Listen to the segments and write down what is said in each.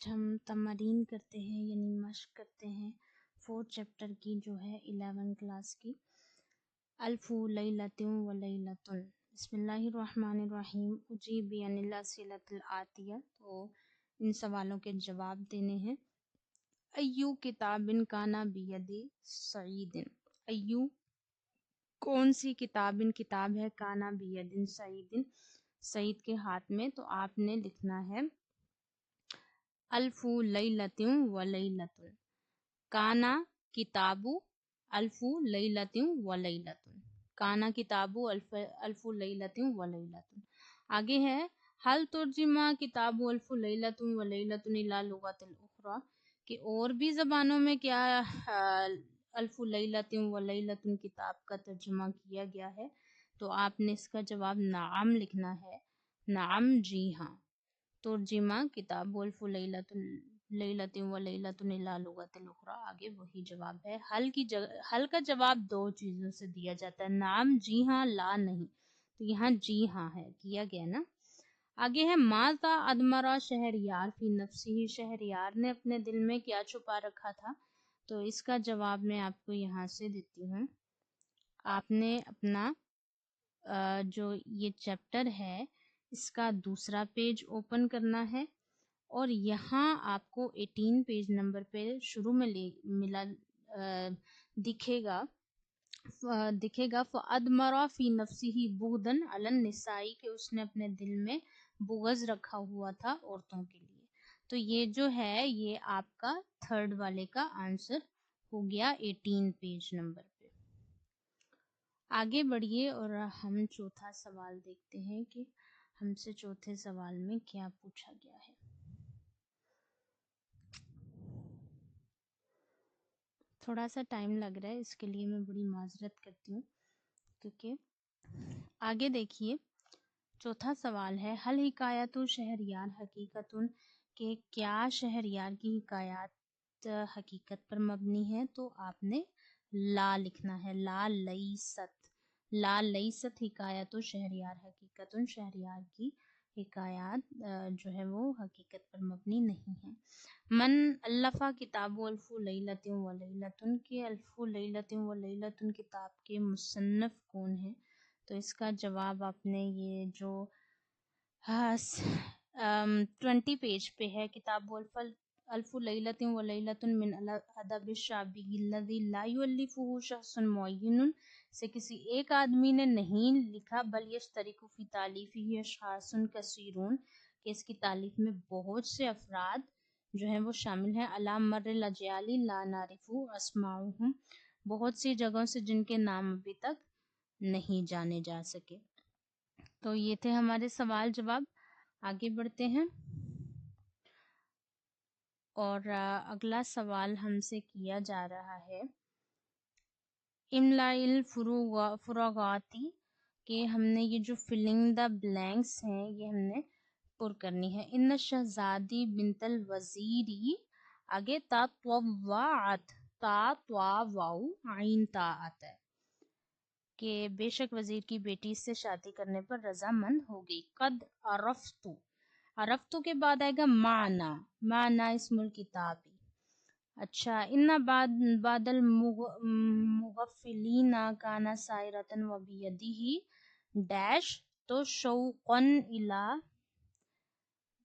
ہم تمارین کرتے ہیں یعنی مشق کرتے ہیں 4 چیپٹر کی جو ہے 11 کلاس کی الف لیلۃ و لیلۃ۔ بسم اللہ الرحمن الرحیم۔ اجیب عن الاسئلۃ الآتیہ، تو ان سوالوں کے جواب دینے ہیں۔ ایو کتاب کانا بید سعید، ایو کون سی کتاب ہے کانا بید سعید، سعید کے ہاتھ میں، تو آپ نے لکھنا ہے الف لیلۃ و لیلۃ، کانا کتابو الف لیلۃ و لیلۃ، کانا کتابو الف لیلۃ و لیلۃ۔ آگے ہے حل ترجمہ کتاب الف لیلۃ و لیلۃ الی لغۃ الاخری، کہ اور بھی زبانوں میں کیا الف لیلۃ و لیلۃ کتاب کا ترجمہ کیا گیا ہے، تو آپ نے اس کا جواب نعم لکھنا ہے، نعم جی ہاں، ترجمہ کتاب الف لیلۃ و لیلۃ الی لغۃ الاخری۔ آگے وہی جواب ہے۔ حل کا جواب دو چیزوں سے دیا جاتا ہے، نعم جی ہاں، لا نہیں، تو یہاں جی ہاں ہے، کیا گیا نا۔ آگے ہے ماذا ادمرا شہریار فی نفسہ، شہریار نے اپنے دل میں کیا چھپا رکھا تھا، تو اس کا جواب میں آپ کو یہاں سے دیتی ہوں۔ آپ نے اپنا جو یہ چیپٹر ہے اس کا دوسرا پیج اوپن کرنا ہے، اور یہاں آپ کو 18 پیج نمبر پہ شروع میں ملا دکھے گا فَأَدْمَرَ فِي نَفْسِهِ بُغْضًا عَلَى النِّسَاءِ، کہ اس نے اپنے دل میں بغض رکھا ہوا تھا عورتوں کے لیے۔ تو یہ جو ہے یہ آپ کا تھرڈ والے کا آنسر ہو گیا 18 پیج نمبر پہ۔ آگے بڑھیے اور ہم چوتھا سوال دیکھتے ہیں کہ ہم سے چوتھے سوال میں کیا پوچھا گیا ہے۔ تھوڑا سا ٹائم لگ رہا ہے، اس کے لیے میں بڑی معذرت کرتی ہوں، کیونکہ آگے دیکھیے چوتھا سوال ہے حل حکایت شہریار حقیقت، کہ کیا شہریار کی حکایات حقیقت پر مبنی ہے، تو آپ نے لا لکھنا ہے، لا لیست حکایت شہریار حقیقت، شہریار کی حکایات جو ہے وہ حقیقت پر مبنی نہیں ہے۔ من الفا کتاب الف لیلۃ و لیلۃ، کے الف لیلۃ و لیلۃ کتاب کے مصنف کون ہیں، تو اس کا جواب آپ نے یہ جو 20 پیج پہ ہے، کتاب الف لیلۃ و لیلۃ من الادب الشعبی الذی لا یؤلفہ شخص معین، سے کسی ایک آدمی نے نہیں لکھا، بل یشترک فی تالیفہ اشخاص کثیرون، کہ اس کی تالیف میں بہت سے افراد جو ہیں وہ شامل ہیں، علی مر الاجیال لا نعرف اسماءهم، بہت سی جگہوں سے جن کے نام ابھی تک نہیں جانے جا سکے۔ تو یہ تھے ہمارے سوال جواب۔ آگے بڑھتے ہیں، اور اگلا سوال ہم سے کیا جا رہا ہے املاء الفراغاتی، کہ ہم نے یہ جو فلنگ دا بلینکس ہیں یہ ہم نے پر کرنی ہے۔ ان شہزادی بنت الوزیری، آگے تا واو عین تا آتا ہے، کہ بے شک وزیر کی بیٹی سے شادی کرنے پر رضامند ہو گئی۔ قد عرفتو کے بعد آئے گا معنی اسم الکتابی۔ اچھا، ان بعد المغفلین کانا سائرتن و بیدہ ڈیش، تو شوقن الا،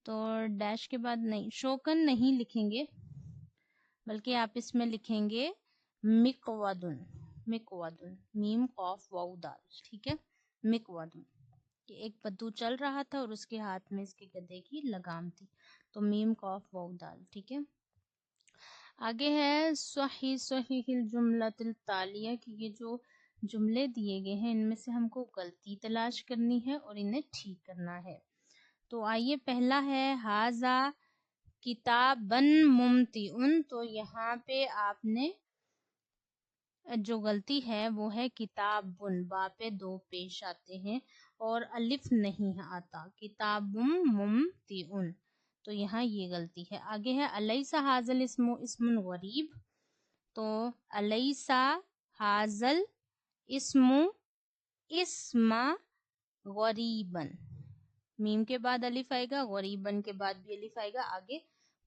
تو ڈیش کے بعد نہیں، شوقن نہیں لکھیں گے، بلکہ آپ اس میں لکھیں گے مقودن، میم قاف واو دال، ٹھیک ہے، مقودن، کہ ایک بدو چل رہا تھا اور اس کے ہاتھ میں اس کے گدے کی لگام تھی، تو میم قاف واو دال، ٹھیک ہے۔ آگے ہے صحیح الجملۃ التالیہ، کہ یہ جو جملے دیے گئے ہیں ان میں سے ہم کو غلطی تلاش کرنی ہے اور انہیں ٹھیک کرنا ہے۔ تو آئیے، پہلا ہے ھذا کتابن ممتع، تو یہاں پہ آپ نے جو غلطی ہے وہ ہے کتابن، با پہ دو پیش آتے ہیں اور الف نہیں آتا، کتاب ممتع، تو یہاں یہ غلطی ہے۔ آگے ہے الیس ھذا الاسم اسم غریب، تو الیس ھذا الاسم اسم غریبن، میم کے بعد الف آئے گا، غریبن کے بعد بھی الف آئے گا، آگے